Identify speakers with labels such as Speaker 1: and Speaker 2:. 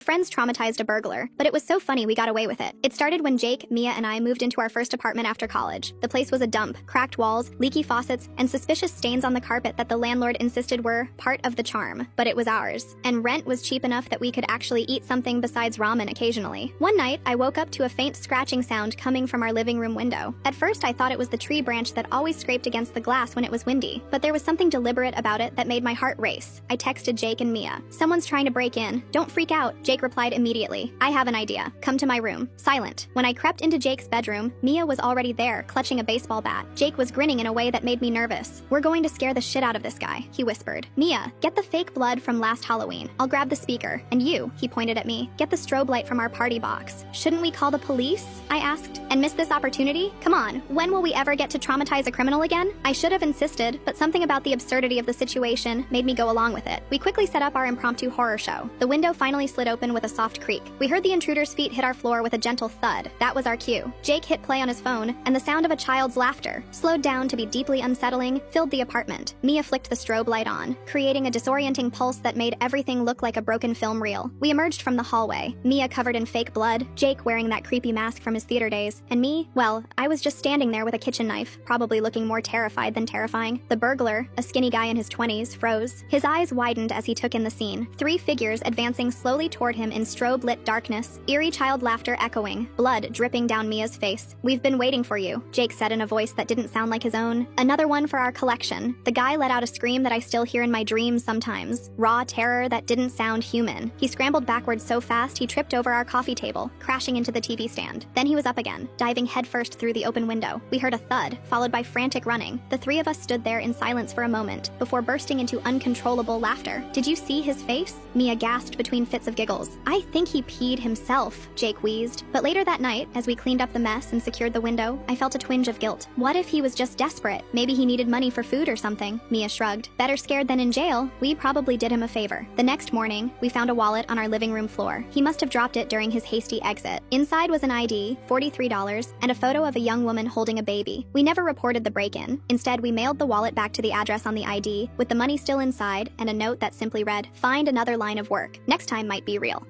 Speaker 1: Friends traumatized a burglar, but it was so funny we got away with it. It started when Jake, Mia, and I moved into our first apartment after college. The place was a dump, cracked walls, leaky faucets, and suspicious stains on the carpet that the landlord insisted were part of the charm. But it was ours, and rent was cheap enough that we could actually eat something besides ramen occasionally. One night, I woke up to a faint scratching sound coming from our living room window. At first, I thought it was the tree branch that always scraped against the glass when it was windy, but there was something deliberate about it that made my heart race. I texted Jake and Mia. "Someone's trying to break in. Don't freak out." Jake replied immediately. "I have an idea. Come to my room." Silent. When I crept into Jake's bedroom, Mia was already there, clutching a baseball bat. Jake was grinning in a way that made me nervous. "We're going to scare the shit out of this guy," he whispered. "Mia, get the fake blood from last Halloween. I'll grab the speaker. And you," he pointed at me, "get the strobe light from our party box." "Shouldn't we call the police?" I asked. "And miss this opportunity? Come on, when will we ever get to traumatize a criminal again?" I should have insisted, but something about the absurdity of the situation made me go along with it. We quickly set up our impromptu horror show. The window finally slid open with a soft creak. We heard the intruder's feet hit our floor with a gentle thud. That was our cue. Jake hit play on his phone, and the sound of a child's laughter, slowed down to be deeply unsettling, filled the apartment. Mia flicked the strobe light on, creating a disorienting pulse that made everything look like a broken film reel. We emerged from the hallway, Mia covered in fake blood, Jake wearing that creepy mask from his theater days, and me, well, I was just standing there with a kitchen knife, probably looking more terrified than terrifying. The burglar, a skinny guy in his 20s, froze. His eyes widened as he took in the scene. Three figures advancing slowly toward him in strobe-lit darkness, eerie child laughter echoing, blood dripping down Mia's face. "We've been waiting for you," Jake said in a voice that didn't sound like his own. "Another one for our collection." The guy let out a scream that I still hear in my dreams sometimes. Raw terror that didn't sound human. He scrambled backwards so fast he tripped over our coffee table, crashing into the TV stand. Then he was up again, diving headfirst through the open window. We heard a thud, followed by frantic running. The three of us stood there in silence for a moment, before bursting into uncontrollable laughter. "Did you see his face?" Mia gasped between fits of giggles. "I think he peed himself," Jake wheezed. But later that night, as we cleaned up the mess and secured the window, I felt a twinge of guilt. What if he was just desperate? Maybe he needed money for food or something. Mia shrugged. "Better scared than in jail. We probably did him a favor." The next morning, we found a wallet on our living room floor. He must have dropped it during his hasty exit. Inside was an ID, $43, and a photo of a young woman holding a baby. We never reported the break-in. Instead, we mailed the wallet back to the address on the ID, with the money still inside and a note that simply read, "Find another line of work. Next time might be real."